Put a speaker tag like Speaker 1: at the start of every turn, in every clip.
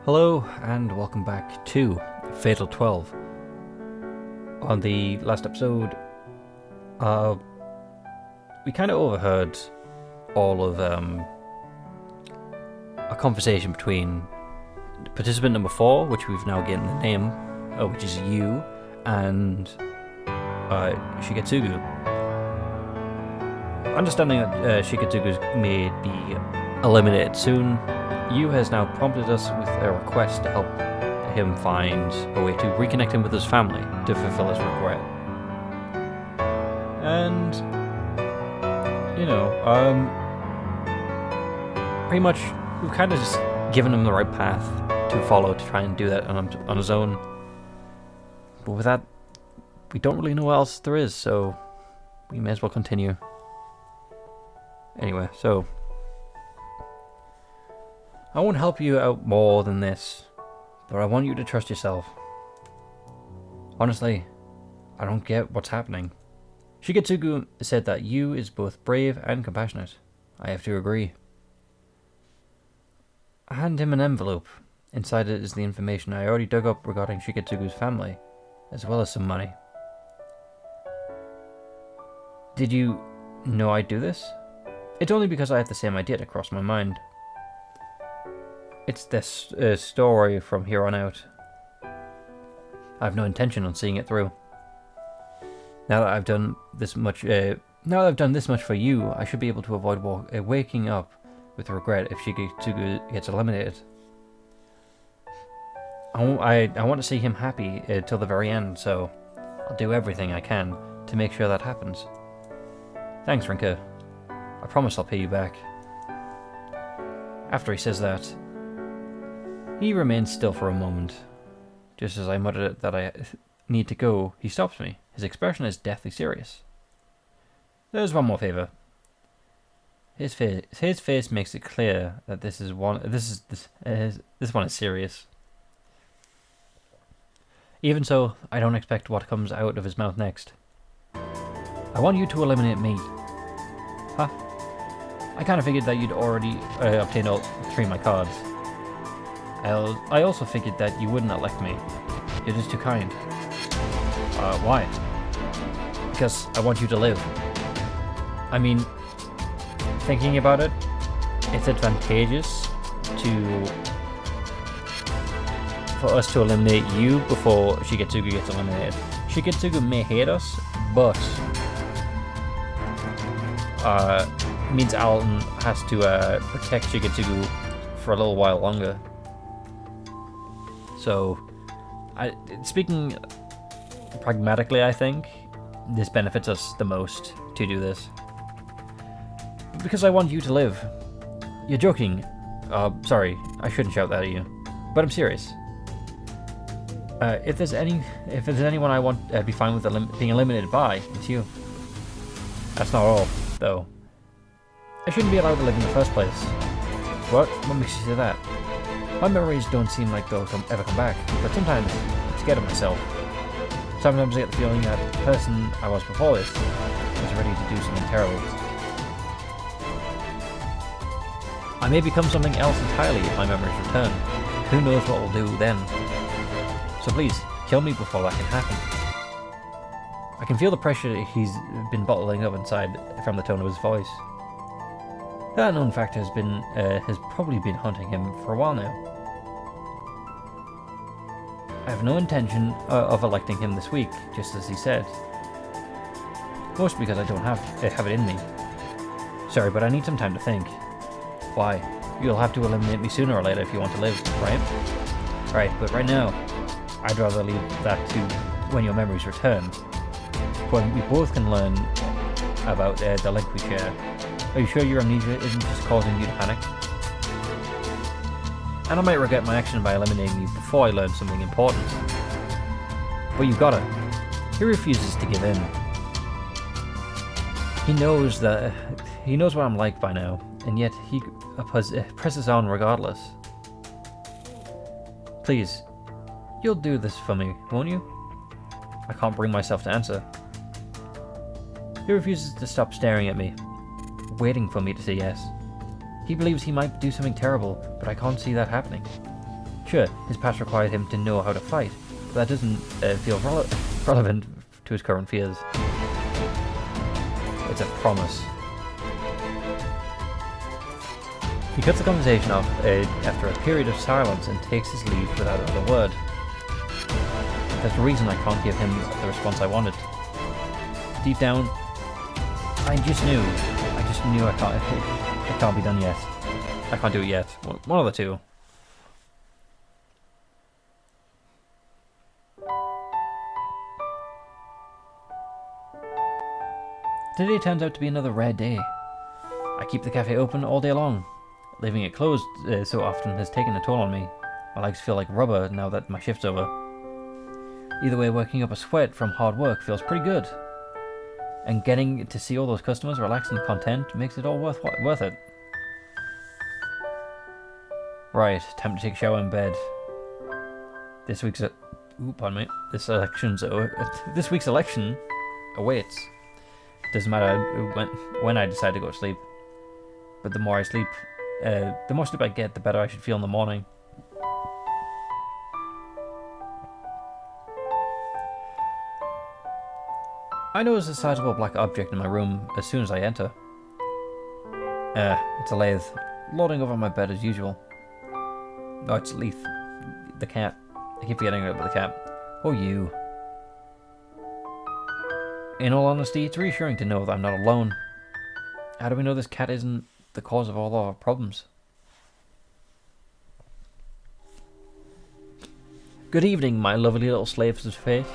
Speaker 1: Hello and welcome back to Fatal 12. On the last episode, we kind of overheard all of a conversation between participant number 4, which we've now given the name, which is you, and Shigetsugu. Understanding that Shigetsugu may be eliminated soon, Yu has now prompted us with a request to help him find a way to reconnect him with his family to fulfill his regret. And, pretty much we've kind of just given him the right path to follow to try and do that on his own. But with that, we don't really know what else there is, so we may as well continue. Anyway, so I won't help you out more than this, but I want you to trust yourself. Honestly, I don't get what's happening. Shigetsugu said that Yu is both brave and compassionate. I have to agree. I hand him an envelope. Inside it is the information I already dug up regarding Shigetsugu's family, as well as some money. Did you know I'd do this? It's only because I had the same idea that crossed my mind. It's this story from here on out. I have no intention on seeing it through. Now that I've done this much, for you, I should be able to avoid waking up with regret if Shigetsugu gets eliminated. I want to see him happy till the very end, so I'll do everything I can to make sure that happens. Thanks, Rinka. I promise I'll pay you back. After he says that, he remains still for a moment. Just as I muttered that I need to go, he stops me. His expression is deathly serious. There's one more favor. His face makes it clear that this one is serious. Even so, I don't expect what comes out of his mouth next. I want you to eliminate me. Huh? I kind of figured that you'd already obtained all 3 of my cards. I also figured that you wouldn't elect me. You're just too kind. Why? Because I want you to live. I mean, thinking about it, it's advantageous for us to eliminate you before Shigetsugu gets eliminated. Shigetsugu may hate us, but means Alan has to protect Shigetsugu for a little while longer. So, speaking pragmatically, I think this benefits us the most to do this. Because I want you to live. You're joking. Sorry, I shouldn't shout that at you. But I'm serious. If there's anyone I want to be fine with being eliminated by, it's you. That's not all, though. I shouldn't be allowed to live in the first place. What? What makes you say that? My memories don't seem like they'll ever come back, but sometimes I'm scared of myself. Sometimes I get the feeling that the person I was before this was ready to do something terrible. I may become something else entirely if my memories return. Who knows what we'll do then? So please, kill me before that can happen. I can feel the pressure he's been bottling up inside from the tone of his voice. That unknown factor has probably been haunting him for a while now. I have no intention of electing him this week, just as he said. Mostly because I don't have it in me. Sorry, but I need some time to think. Why? You'll have to eliminate me sooner or later if you want to live, right? Right, but right now, I'd rather leave that to when your memories return. When we both can learn about the link we share. Are you sure your amnesia isn't just causing you to panic? And I might regret my action by eliminating you before I learn something important. But you've got it. He refuses to give in. He knows what I'm like by now, and yet he presses on regardless. Please, you'll do this for me, won't you? I can't bring myself to answer. He refuses to stop staring at me, waiting for me to say yes. He believes he might do something terrible, but I can't see that happening. Sure, his past required him to know how to fight, but that doesn't feel relevant to his current fears. It's a promise. He cuts the conversation off after a period of silence and takes his leave without another word. There's a reason I can't give him the response I wanted. Deep down, I just knew it can't be done yet. I can't do it yet. One of the two. Today turns out to be another rare day. I keep the cafe open all day long. Leaving it closed so often has taken a toll on me. My legs feel like rubber now that my shift's over. Either way, working up a sweat from hard work feels pretty good. And getting to see all those customers relaxed and content makes it all worth it. Right, time to take a shower in bed. This week's This election awaits. Doesn't matter when I decide to go to sleep. But the more sleep I get, the better I should feel in the morning. I notice a sizable black object in my room as soon as I enter. It's a lathe, lording over my bed as usual. No, it's Leith, the cat. I keep forgetting about the cat. Oh, you. In all honesty, it's reassuring to know that I'm not alone. How do we know this cat isn't the cause of all our problems? Good evening, my lovely little slaves of fate.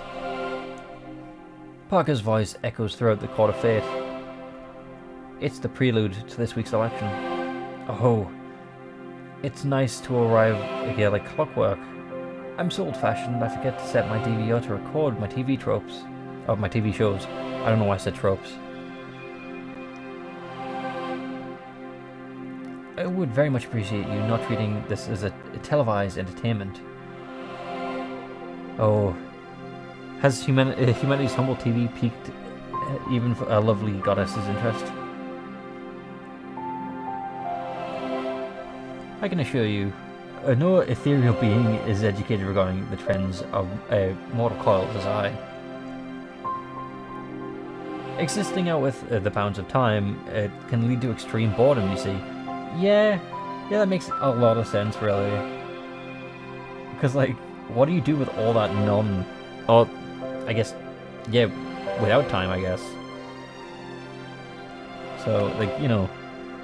Speaker 1: Parker's voice echoes throughout the court of fate. It's the prelude to this week's election. Oh, it's nice to arrive here like clockwork. I'm so old-fashioned, I forget to set my DVR to record my TV tropes. Of my TV shows. I don't know why I said tropes. I would very much appreciate you not treating this as a televised entertainment. Oh, has humanity's humble TV piqued even for a lovely goddess's interest? I can assure you, no ethereal being is educated regarding the trends of mortal coils as I. Existing out with the bounds of time can lead to extreme boredom, you see. Yeah, that makes a lot of sense, really. Because, like, what do you do with all that I guess, yeah, without time, I guess. So, like,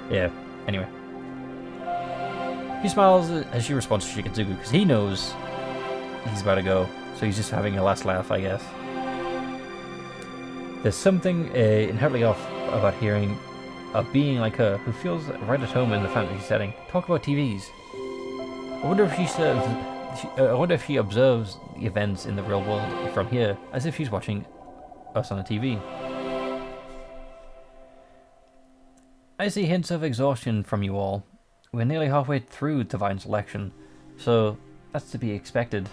Speaker 1: yeah, anyway. He smiles as she responds to Shikatsugu, because he knows he's about to go. So he's just having a last laugh, I guess. There's something inherently off about hearing a being like her who feels right at home in the fantasy setting talk about TVs. I wonder if she observes the events in the real world from here as if she's watching us on a TV. I see hints of exhaustion from you all. We're nearly halfway through Divine Selection, so that's to be expected.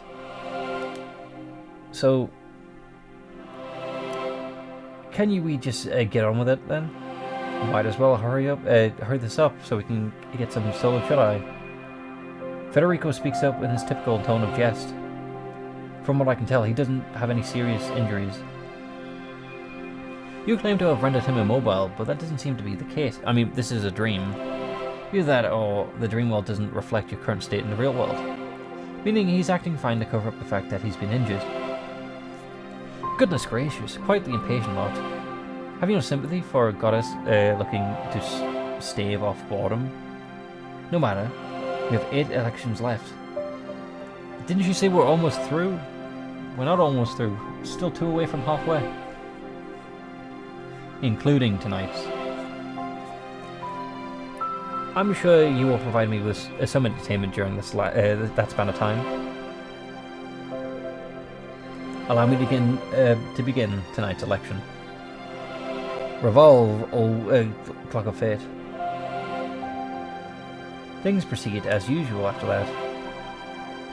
Speaker 1: So, can we just get on with it then? Might as well hurry this up so we can get some solo shut-eye. Federico speaks up in his typical tone of jest. From what I can tell, he doesn't have any serious injuries. You claim to have rendered him immobile, but that doesn't seem to be the case. I mean, this is a dream. Either that or the dream world doesn't reflect your current state in the real world. Meaning he's acting fine to cover up the fact that he's been injured. Goodness gracious, quite the impatient lot. Have you no sympathy for a goddess looking to stave off boredom? No matter, we have 8 elections left. Didn't you say we're almost through? We're not almost through, still 2 away from halfway. Including tonight's. I'm sure you will provide me with some entertainment during that span of time. Allow me to begin tonight's election. Revolve, O Clock of Fate. Things proceed as usual after that.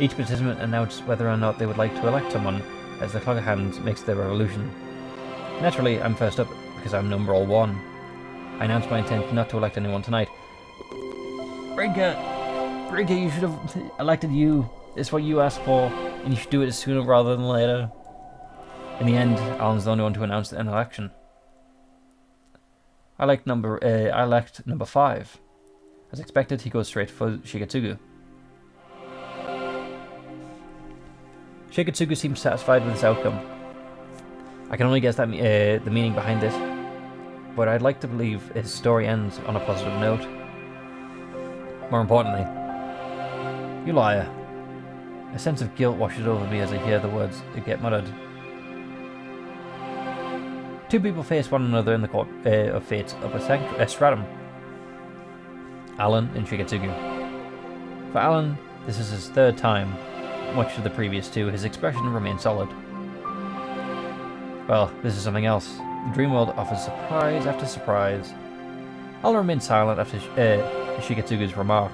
Speaker 1: Each participant announces whether or not they would like to elect someone as the Clock of Hands makes their revolution. Naturally, I'm first up because I'm number 1. I announce my intent not to elect anyone tonight. Rinka, you should have elected you. It's what you asked for, and you should do it sooner rather than later. In the end, Alan's the only one to announce an election. I elect number 5. As expected, he goes straight for Shigetsugu. Shigetsugu seems satisfied with this outcome. I can only guess that the meaning behind this, but I'd like to believe his story ends on a positive note. More importantly, you liar. A sense of guilt washes over me as I hear the words get muttered. Two people face one another in the court of fate's upper stratum. Alan and Shigetsugu. For Alan, this is his third time. Much to the previous two, his expression remains solid. Well, this is something else. The dream world offers surprise after surprise. Alan remains silent after Shigetsugu's remark.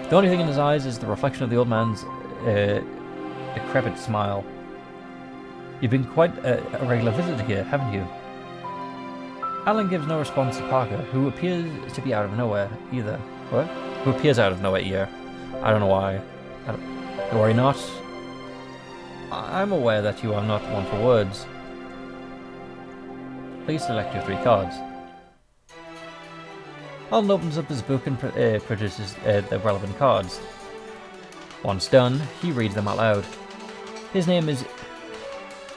Speaker 1: The only thing in his eyes is the reflection of the old man's decrepit smile. You've been quite a regular visitor here, haven't you? Alan gives no response to Parker, who appears to be out of nowhere either. What? Who appears out of nowhere here. I don't know why. Don't worry not. I'm aware that you are not one for words. Please select your 3 cards. Alan opens up his book and produces the relevant cards. Once done, he reads them out loud. His name is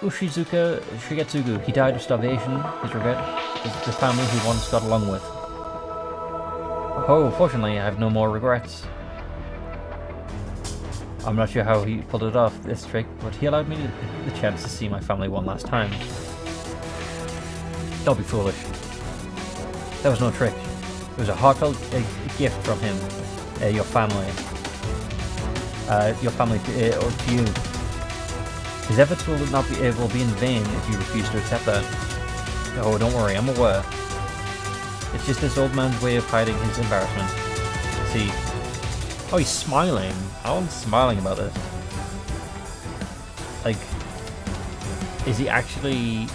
Speaker 1: Ushizuka Shigetsugu. He died of starvation. His regret is the family he once got along with. Oh, fortunately, I have no more regrets. I'm not sure how he pulled it off, this trick, but he allowed me the chance to see my family one last time. Don't be foolish. That was no trick. It was a heartfelt gift from him, your family. Or to you. His efforts will be in vain if you refuse to accept that. Oh, don't worry, I'm aware. It's just this old man's way of hiding his embarrassment. See? Oh, he's smiling. Alan's smiling about this. Like, is he actually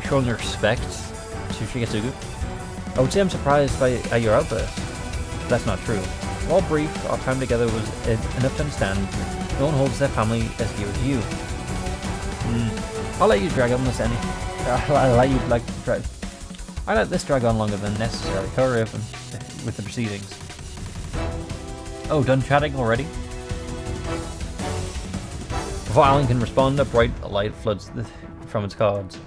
Speaker 1: showing respect to Shigetsugu? I would say I'm surprised by your outburst. That's not true. While brief, our time together was enough to understand no one holds their family as dear as you. I'll let you drag on this any. I let this drag on longer than necessary. Hurry up with the proceedings. Oh, done chatting already? Before Alan can respond, a bright light floods from its cards.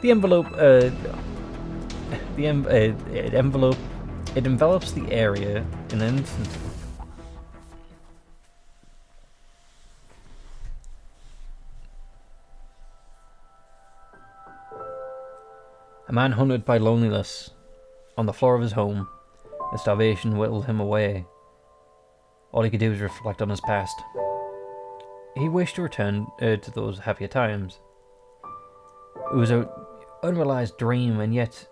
Speaker 1: The envelope, it envelops the area in an instant. A man hunted by loneliness on the floor of his home. The starvation whittled him away. All he could do was reflect on his past. He wished to return to those happier times. It was an unrealized dream, and yet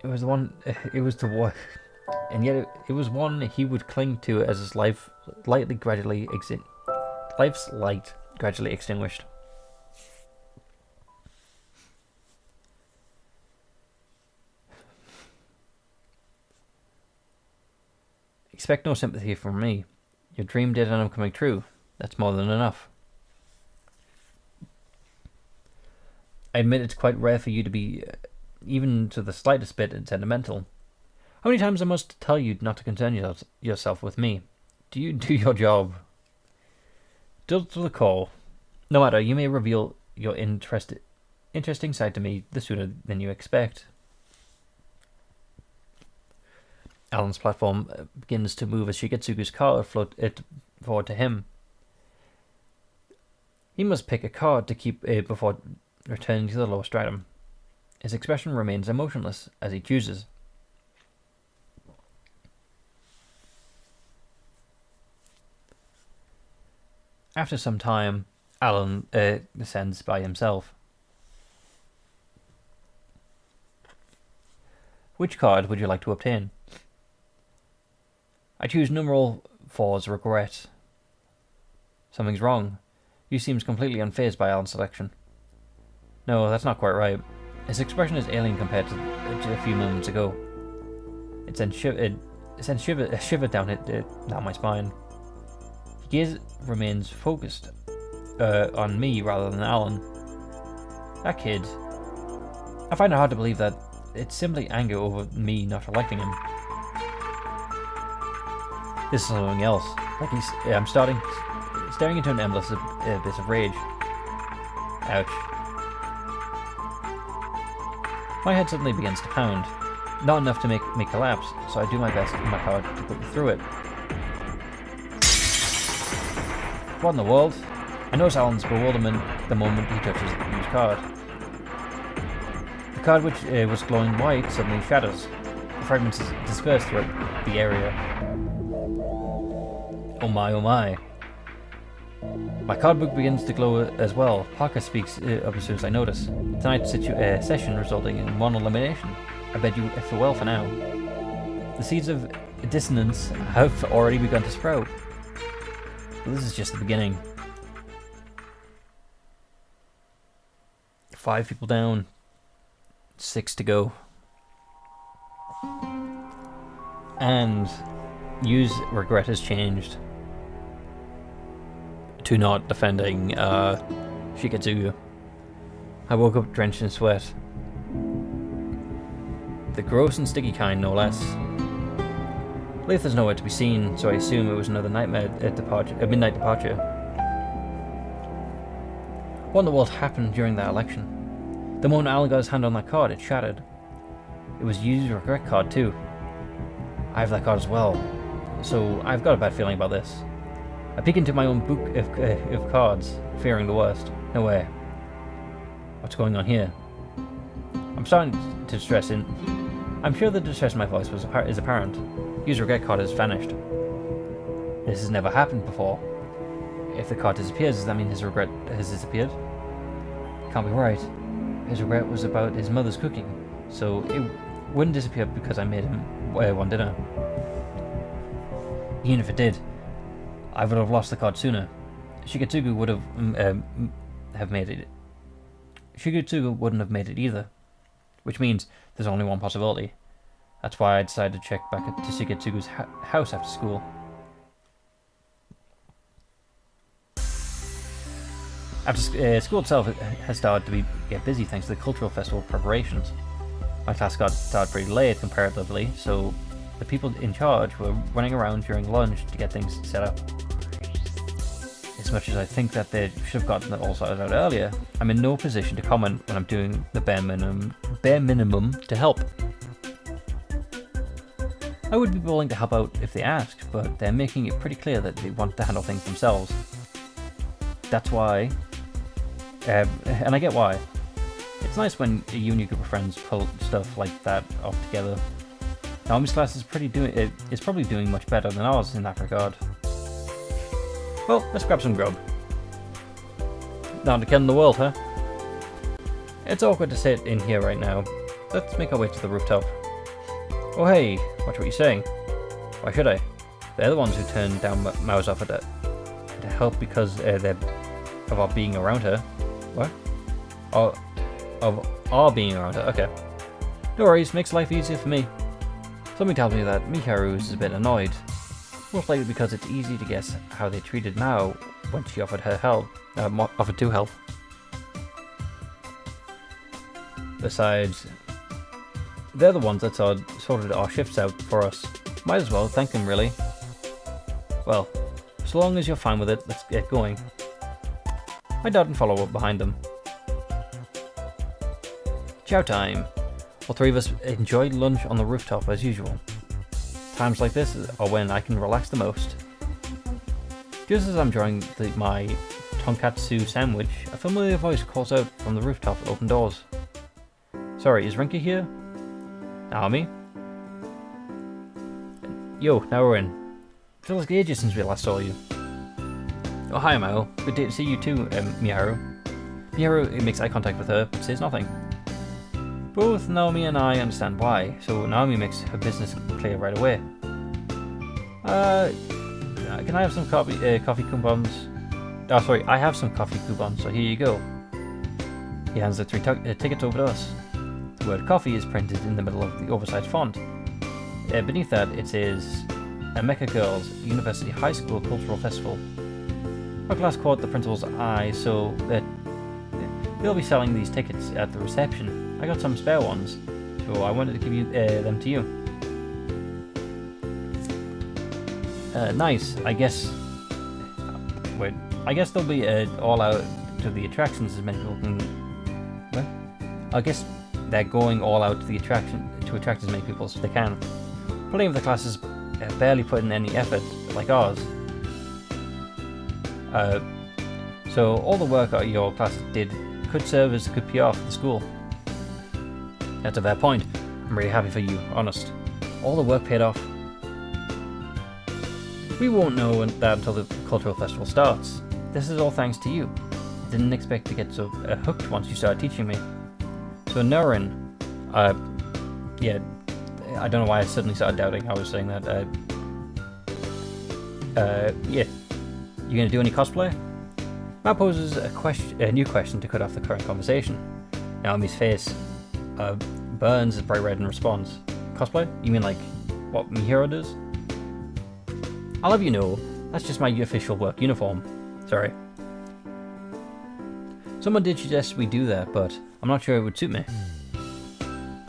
Speaker 1: it was one he would cling to as his life's light gradually extinguished. Expect no sympathy from me. Your dream did end up coming true. That's more than enough. I admit it's quite rare for you to be, even to the slightest bit, sentimental. How many times I must tell you not to concern yourself with me? Do you do your job? Just to the call. No matter, you may reveal your interesting side to me the sooner than you expect. Alan's platform begins to move as Shigetsugu's card float it forward to him. He must pick a card to keep before returning to the lower stratum. His expression remains emotionless as he chooses. After some time, Alan descends by himself. Which card would you like to obtain? I choose numeral 4's regret. Something's wrong. You seems completely unfazed by Alan's selection. No, that's not quite right. His expression is alien compared to a few moments ago. It sends a shiver down my spine. His gaze remains focused on me rather than Alan. That kid. I find it hard to believe that it's simply anger over me not electing him. This is something else. Like I'm staring into an endless abyss of rage. Ouch. My head suddenly begins to pound. Not enough to make me collapse, so I do my best in my power to put me through it. What in the world? I notice Alan's bewilderment the moment he touches the used card. The card, which was glowing white, suddenly shatters. The fragments disperse throughout the area. Oh my, oh my. My card book begins to glow as well. Parker speaks up as soon as I notice. Tonight's session resulting in one elimination. I bid you farewell for now. The seeds of dissonance have already begun to sprout. But this is just the beginning. 5 people down. 6 to go. And Yu's regret has changed to not defending Shiketsugu. I woke up drenched in sweat. The gross and sticky kind, no less. Latha's nowhere to be seen, so I assume it was another midnight departure. What in the world happened during that election? The moment Alan got his hand on that card, it shattered. It was Yu's regret card too. I have that card as well, so I've got a bad feeling about this. I peek into my own book of cards, fearing the worst. No way. What's going on here? I'm starting to distress in. I'm sure the distress in my voice is apparent. Yu's regret card has vanished. This has never happened before. If the card disappears, does that mean his regret has disappeared? Can't be right. His regret was about his mother's cooking, so it wouldn't disappear because I made him one dinner. Even if it did, I would have lost the card sooner. Shiketsugu would have made it. Shiketsugu wouldn't have made it either, which means there's only one possibility. That's why I decided to check back to Shiketsugu's house after school. After school itself has started to get busy thanks to the cultural festival preparations. My class got started pretty late comparatively, so the people in charge were running around during lunch to get things set up. As much as I think that they should have gotten it all sorted out earlier, I'm in no position to comment when I'm doing the bare minimum to help. I would be willing to help out if they asked, but they're making it pretty clear that they want to handle things themselves. That's why, and I get why. It's nice when you and your group of friends pull stuff like that off together. Naomi's class is probably doing much better than ours in that regard. Well, let's grab some grub. Not a kid in the world, huh? It's awkward to sit in here right now. Let's make our way to the rooftop. Oh hey, watch what you're saying. Why should I? They're the ones who turned down Mao's offer to help because of our being around her. What? Of our being around her, okay. No worries, makes life easier for me. Something tells me that Miharu is a bit annoyed. Most likely because it's easy to guess how they treated Mao when she offered her help, offered to help. Besides, they're the ones that sorted our shifts out for us. Might as well thank them, really. Well, so long as you're fine with it, let's get going. I nod and follow up behind them. Chow time. All 3 of us enjoyed lunch on the rooftop as usual. Times like this are when I can relax the most. Just as I'm enjoying my tonkatsu sandwich, a familiar voice calls out from the rooftop at open doors. Sorry, is Rinka here? Naomi? Yo, now we're in. Feels like ages since we last saw you. Oh hi Mao, good to see you too, Miharu. Miharu makes eye contact with her, but says nothing. Both Naomi and I understand why, so Naomi makes her business clear right away. Can I have some coffee coupons? Oh, sorry, I have some coffee coupons, so here you go. He hands the 3 tickets over to us. The word coffee is printed in the middle of the oversized font. beneath that it says Mecca Girls University High School Cultural Festival. Our class caught the principal's eye, so that they'll be selling these tickets at the reception. I got some spare ones, so I wanted to give them to you. Nice. I guess they'll be all out to the attractions as many people can. What? I guess they're going all out to the attraction to attract as many people as they can. Plenty of the classes barely put in any effort, like ours. So all the work your class did could serve as good PR for the school. That's a fair point. I'm really happy for you, honest. All the work paid off. We won't know that until the cultural festival starts. This is all thanks to you. I didn't expect to get so hooked once you started teaching me. So Nurin, yeah, I don't know why I suddenly started doubting I was saying that. Yeah, you gonna do any cosplay? Matt poses a new question to cut off the current conversation. Naomi's face burns as bright red in response. Cosplay? You mean like what Mihiro does? I'll have you know, that's just my official work uniform. Sorry. Someone did suggest we do that, but I'm not sure it would suit me.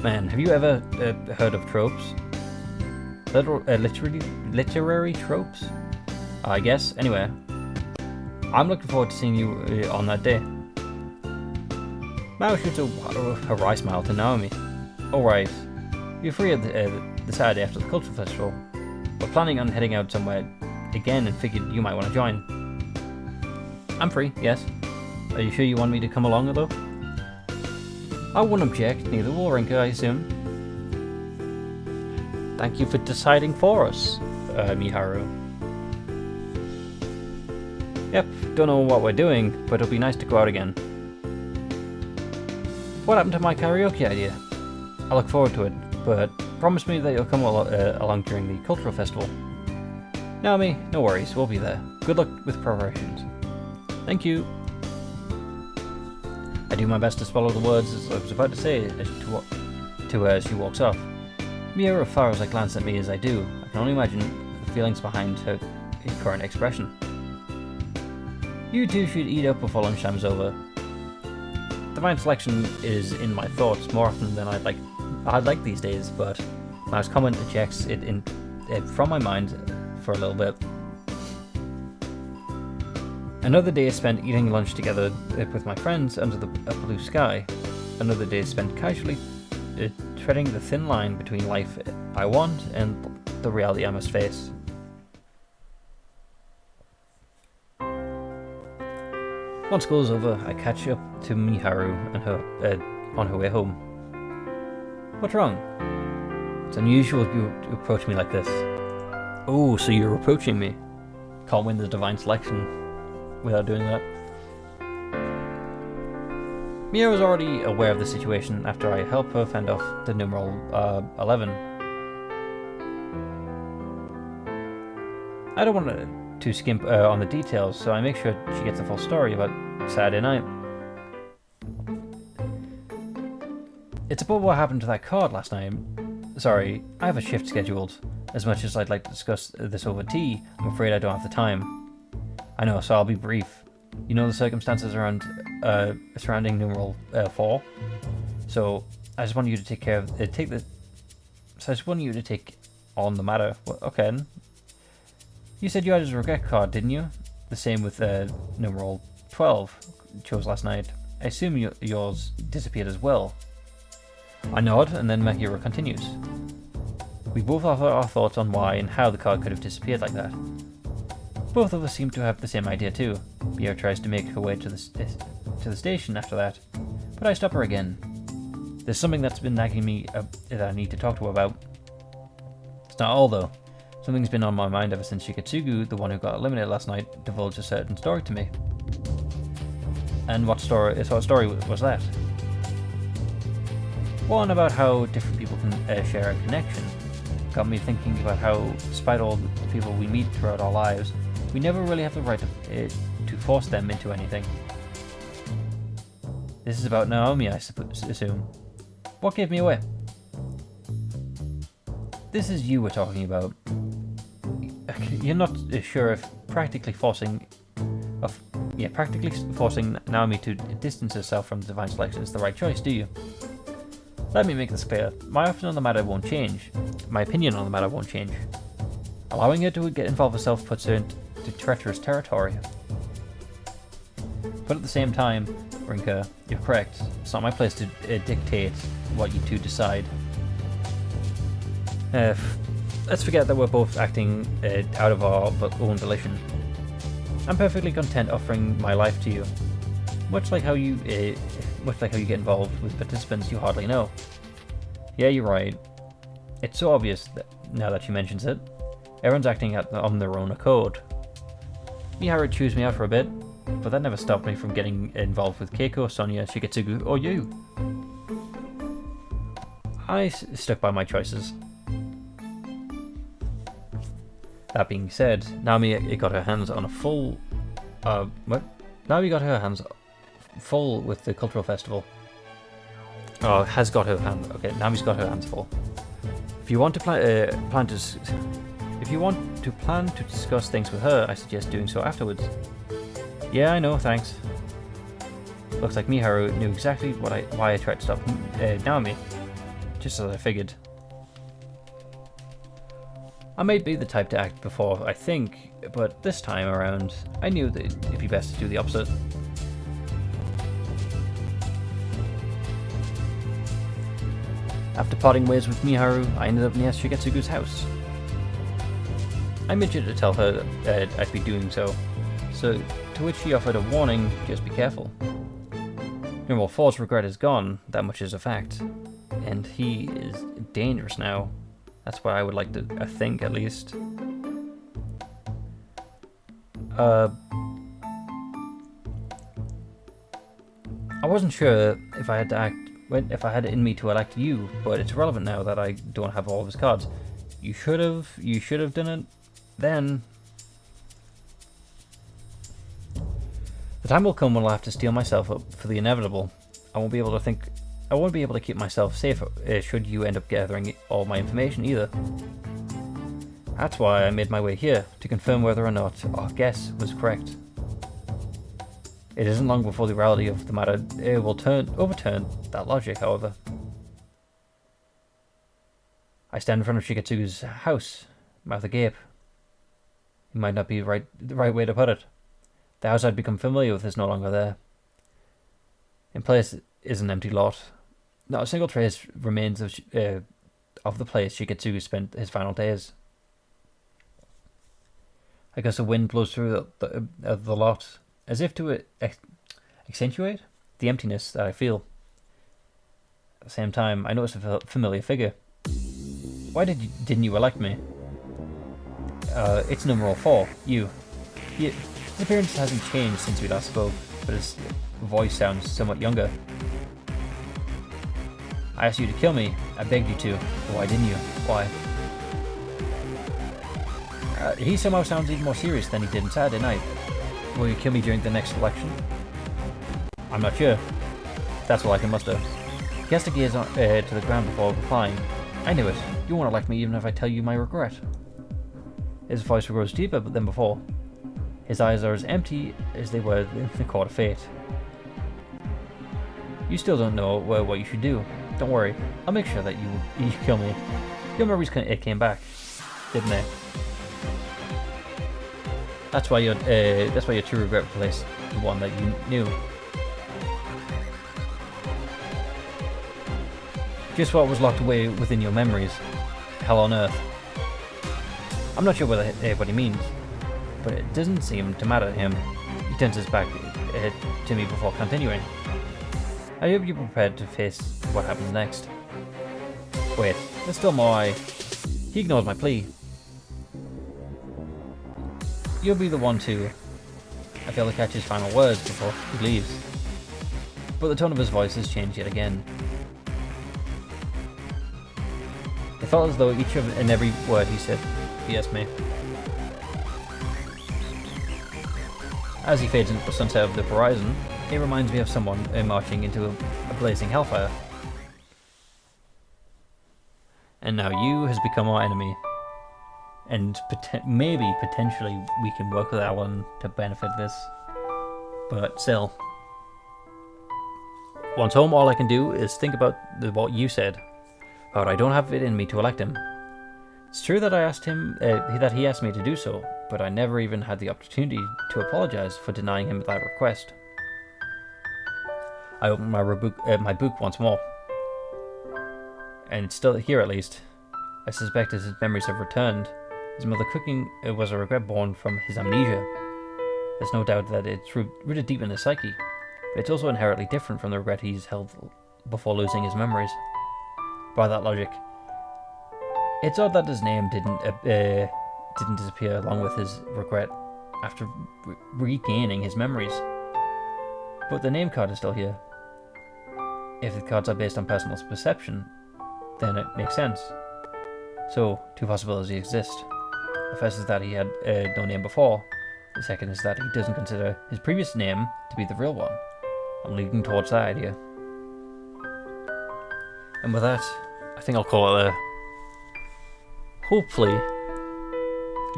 Speaker 1: Man, have you ever heard of tropes? Literary tropes? I guess. Anyway, I'm looking forward to seeing you on that day. Mao shoots a wry smile to Naomi. Alright, you're free at the Saturday after the cultural festival. We're planning on heading out somewhere again and figured you might want to join. I'm free, yes. Are you sure you want me to come along though? I wouldn't object, neither will Rinka, I assume. Thank you for deciding for us, Miharu. Yep, don't know what we're doing, but it'll be nice to go out again. What happened to my karaoke idea? I look forward to it, but promise me that you'll come along during the cultural festival. Naomi, no worries, we'll be there. Good luck with preparations. Thank you. I do my best to swallow the words as I was about to say as she walks off. Mere as far as I glance at me as I do, I can only imagine the feelings behind her current expression. You two should eat up before lunchtime's over. Divine selection is in my thoughts more often than I'd like these days, but Mao's comment ejects it from my mind for a little bit. Another day is spent eating lunch together with my friends under the blue sky. Another day is spent casually treading the thin line between life I want and the reality I must face. Once school's over, I catch up to Miharu and her on her way home. What's wrong? It's unusual you approach me like this. Oh, so you're approaching me. Can't win the divine selection without doing that. Mia was already aware of the situation after I helped her fend off the numeral 11. I don't want to skimp on the details, so I make sure she gets the full story about Saturday night. It's about what happened to that card last night. Sorry, I have a shift scheduled. As much as I'd like to discuss this over tea, I'm afraid I don't have the time. I know, so I'll be brief. You know the circumstances around surrounding numeral 4. So I just want you to take care of So I just want you to take on the matter. Well, okay. You said you had a regret card, didn't you? The same with numeral 12 chose last night. I assume yours disappeared as well. I nod, and then Mahira continues. We both offer our thoughts on why and how the card could have disappeared like that. Both of us seem to have the same idea too. Mia tries to make her way to the station after that, but I stop her again. There's something that's been nagging me that I need to talk to her about. It's not all though. Something's been on my mind ever since Shikatsugu, the one who got eliminated last night, divulged a certain story to me. And what story was that? One about how different people can share a connection. Got me thinking about how, despite all the people we meet throughout our lives, we never really have the right to force them into anything. This is about Naomi, I assume. What gave me away? this is you we're talking about. You're not sure if practically forcing Naomi to distance herself from divine selection is the right choice, do you? Let me make this clear. My opinion on the matter won't change. My opinion on the matter won't change. Allowing her to get involved herself puts her into treacherous territory. But at the same time, Rinka, you're correct. It's not my place to dictate what you two decide. Let's forget that we're both acting out of our own volition. I'm perfectly content offering my life to you, much like how you get involved with participants you hardly know. Yeah, you're right. It's so obvious that now that she mentions it. Everyone's acting on their own accord. Miharu chews me out for a bit, but that never stopped me from getting involved with Keiko, Sonia, Shigetsugu, or you. I stuck by my choices. That being said, Naomi got her hands on a full... Naomi got her hands full with the cultural festival. Oh, has got her hands... Okay, Naomi's got her hands full. If you want to plan to discuss things with her, I suggest doing so afterwards. Yeah, I know, thanks. Looks like Miharu knew exactly why I tried to stop Naomi. Just as I figured. I may be the type to act before I think, but this time around, I knew that it'd be best to do the opposite. After parting ways with Miharu, I ended up near Shigetsugu's house. I mentioned to tell her that I'd be doing so, to which she offered a warning, just be careful. Number 4's regret is gone, that much is a fact. And he is dangerous now. That's what I would like to think, at least. I wasn't sure if I had it in me to elect you, but it's relevant now that I don't have all of his cards. You should have done it then. The time will come when I'll have to steel myself up for the inevitable. I won't be able to keep myself safe should you end up gathering all my information either. That's why I made my way here, to confirm whether or not our guess was correct. It isn't long before the reality of the matter will overturn that logic, however. I stand in front of Shigetsugu's house, mouth agape. It might not be the right way to put it. The house I'd become familiar with is no longer there. In place is an empty lot. Not a single trace remains of the place Shigetsugu spent his final days. I guess a wind blows through the lot, as if to accentuate the emptiness that I feel. At the same time, I notice a familiar figure. Why didn't you elect me? It's number 4, you. His appearance hasn't changed since we last spoke, but his voice sounds somewhat younger. I asked you to kill me. I begged you to. Why didn't you? Why? He somehow sounds even more serious than he did on Saturday night. Will you kill me during the next election? I'm not sure. That's all I can muster. He has to gaze to the ground before replying. I knew it. You won't elect me even if I tell you my regret. His voice grows deeper than before. His eyes are as empty as they were in the court of fate. You still don't know what you should do. Don't worry. I'll make sure that you kill me. Your memories came back, didn't they? That's why your true regret replaced the one that you knew. Just what was locked away within your memories. Hell on earth. I'm not sure what he means, but it doesn't seem to matter to him. He turns his back to me before continuing. I hope you're prepared to face what happens next. Wait, there's still more. He ignores my plea. You'll be the one to... I fail to catch his final words before he leaves. But the tone of his voice has changed yet again. It felt as though each and every word he said pierced me. As he fades into the sunset of the horizon, it reminds me of someone marching into a blazing hellfire. and now you has become our enemy. And maybe, potentially, we can work with Alan to benefit this. But still. Once home, all I can do is think about what you said. But I don't have it in me to elect him. It's true that I asked him, that he asked me to do so, but I never even had the opportunity to apologize for denying him that request. I opened my book once more. And it's still here, at least. I suspect his memories have returned. His mother cooking was a regret born from his amnesia. There's no doubt that it's rooted deep in his psyche, but it's also inherently different from the regret he's held before losing his memories. By that logic, it's odd that his name didn't disappear along with his regret after regaining his memories. But the name card is still here. If the cards are based on personal perception, then it makes sense. So, two possibilities exist. The first is that he had no name before. The second is that he doesn't consider his previous name to be the real one. I'm leaning towards that idea. And with that, I think I'll call it there. Hopefully,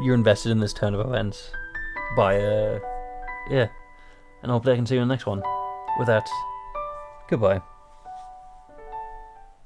Speaker 1: you're invested in this turn of events. And hopefully I can see you in the next one. With that, goodbye.